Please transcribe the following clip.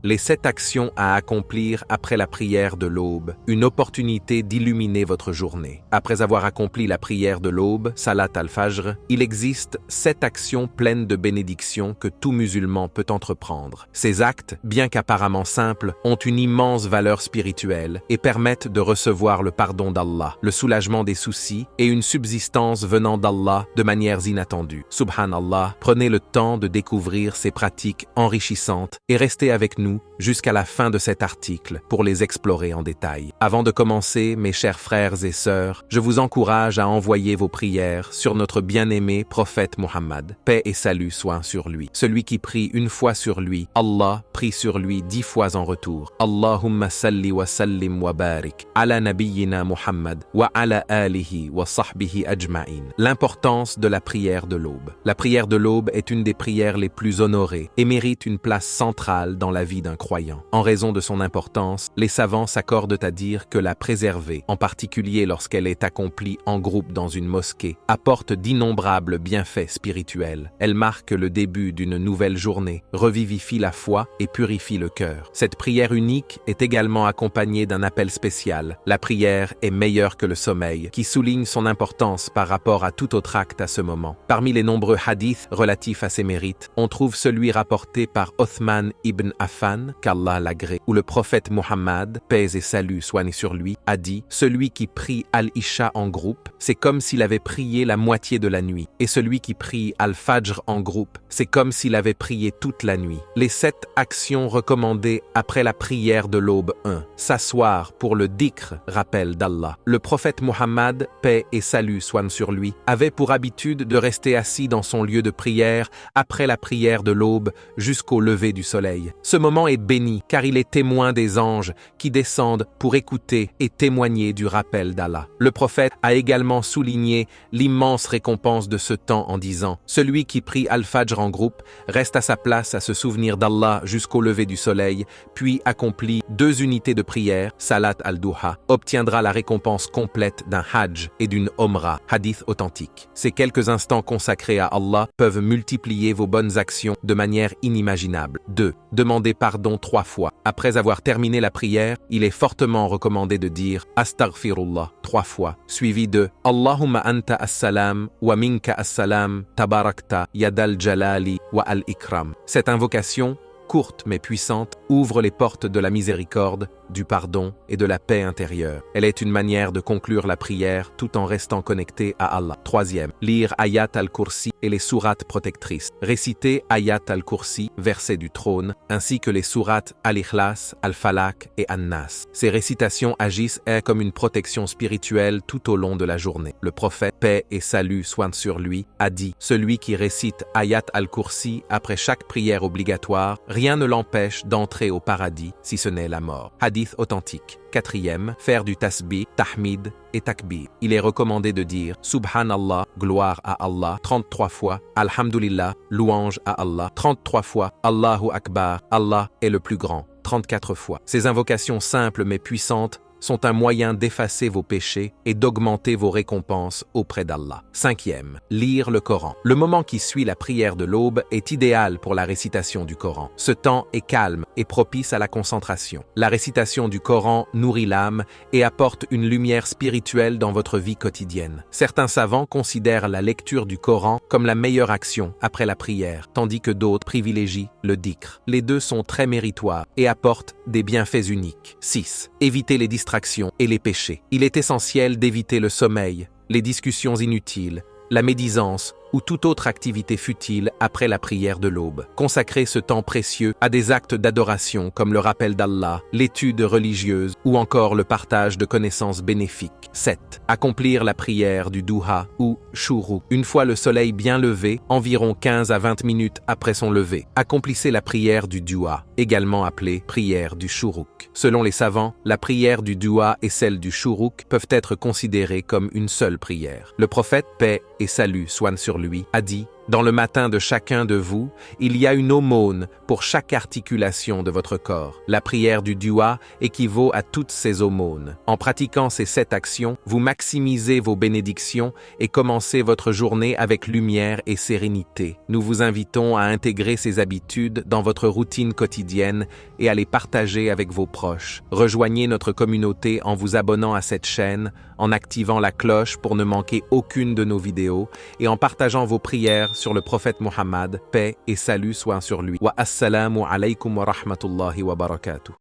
Les 7 actions à accomplir après la prière de l'aube, une opportunité d'illuminer votre journée. Après avoir accompli la prière de l'aube, Salat al-Fajr, il existe 7 actions pleines de bénédictions que tout musulman peut entreprendre. Ces actes, bien qu'apparemment simples, ont une immense valeur spirituelle et permettent de recevoir le pardon d'Allah, le soulagement des soucis et une subsistance venant d'Allah de manières inattendues. Subhanallah, prenez le temps de découvrir ces pratiques enrichissantes et restez avec nous jusqu'à la fin de cet article pour les explorer en détail. Avant de commencer, mes chers frères et sœurs, je vous encourage à envoyer vos prières sur notre bien-aimé prophète Muhammad. Paix et salut soient sur lui. Celui qui prie une fois sur lui, Allah prie sur lui 10 fois en retour. Allahumma salli wa sallim wa barik ala nabiyyina Muhammad wa ala alihi wa sahbihi ajma'in. L'importance de la prière de l'aube. La prière de l'aube est une des prières les plus honorées et mérite une place centrale dans la vie d'un croyant. En raison de son importance, les savants s'accordent à dire que la préserver, en particulier lorsqu'elle est accomplie en groupe dans une mosquée, apporte d'innombrables bienfaits spirituels. Elle marque le début d'une nouvelle journée, revivifie la foi et purifie le cœur. Cette prière unique est également accompagnée d'un appel spécial. La prière est meilleure que le sommeil, qui souligne son importance par rapport à tout autre acte à ce moment. Parmi les nombreux hadiths relatifs à ses mérites, on trouve celui rapporté par Othman ibn Affan, qu'Allah l'agrée, où le prophète Muhammad, paix et salut soient sur lui, a dit « Celui qui prie Al-Isha en groupe, c'est comme s'il avait prié la moitié de la nuit. Et celui qui prie Al-Fajr en groupe, c'est comme s'il avait prié toute la nuit. » Les 7 actions recommandées après la prière de l'aube. 1. S'asseoir pour le dhikr, rappel d'Allah. Le prophète Muhammad, paix et salut soient sur lui, avait pour habitude de rester assis dans son lieu de prière après la prière de l'aube jusqu'au lever du soleil. Ce moment est béni car il est témoin des anges qui descendent pour écouter et témoigner du rappel d'Allah. Le prophète a également souligné l'immense récompense de ce temps en disant « Celui qui prie Al-Fajr en groupe reste à sa place à se souvenir d'Allah jusqu'au lever du soleil, puis accomplit 2 unités de prière, Salat al-Duha, obtiendra la récompense complète d'un Hajj et d'une Omra, hadith authentique. Ces quelques instants consacrés à Allah peuvent multiplier vos bonnes actions de manière inimaginable. 2. Demandez pardon 3 fois. Après avoir terminé la prière, il est fortement recommandé de dire Astaghfirullah 3 fois, suivi de Allahumma anta as-salam wa minka as-salam tabarakta yadal jalali wa al-ikram. Cette invocation, courte mais puissante, ouvre les portes de la miséricorde, du pardon et de la paix intérieure. Elle est une manière de conclure la prière tout en restant connecté à Allah. 3e, lire Ayat al-Kursi et les sourates protectrices. Réciter Ayat al-Kursi, verset du trône, ainsi que les sourates Al-Ikhlas, Al-Falaq et An-Nas. Ces récitations agissent comme une protection spirituelle tout au long de la journée. Le prophète, paix et salut soient sur lui, a dit « Celui qui récite Ayat al-Kursi après chaque prière obligatoire, rien ne l'empêche d'entrer au paradis si ce n'est la mort. » Hadith authentique. 4e, faire du tasbih, tahmid et takbir. Il est recommandé de dire Subhanallah, gloire à Allah, 33 fois, Alhamdulillah, louange à Allah, 33 fois, Allahu Akbar, Allah est le plus grand, 34 fois. Ces invocations simples mais puissantes sont un moyen d'effacer vos péchés et d'augmenter vos récompenses auprès d'Allah. 5e, lire le Coran. Le moment qui suit la prière de l'aube est idéal pour la récitation du Coran. Ce temps est calme et propice à la concentration. La récitation du Coran nourrit l'âme et apporte une lumière spirituelle dans votre vie quotidienne. Certains savants considèrent la lecture du Coran comme la meilleure action après la prière, tandis que d'autres privilégient le dhikr. Les deux sont très méritoires et apportent des bienfaits uniques. 6. Évitez les distractions et les péchés. Il est essentiel d'éviter le sommeil, les discussions inutiles, la médisance ou toute autre activité futile après la prière de l'aube. Consacrez ce temps précieux à des actes d'adoration comme le rappel d'Allah, l'étude religieuse ou encore le partage de connaissances bénéfiques. 7. Accomplir la prière du Duha ou Shuruk. Une fois le soleil bien levé, environ 15 à 20 minutes après son lever. Accomplissez la prière du Duha, également appelée prière du Shuruk. Selon les savants, la prière du Duha et celle du Shuruk peuvent être considérées comme une seule prière. Le prophète, paix et salut soient sur lui, a dit Dans le matin de chacun de vous, il y a une aumône pour chaque articulation de votre corps. La prière du dua équivaut à toutes ces aumônes. En pratiquant ces 7 actions, vous maximisez vos bénédictions et commencez votre journée avec lumière et sérénité. Nous vous invitons à intégrer ces habitudes dans votre routine quotidienne et à les partager avec vos proches. Rejoignez notre communauté en vous abonnant à cette chaîne, en activant la cloche pour ne manquer aucune de nos vidéos et en partageant vos prières sur le prophète Muhammad, paix et salut soient sur lui. Wa assalamu alaykum wa rahmatullahi wa barakatuh.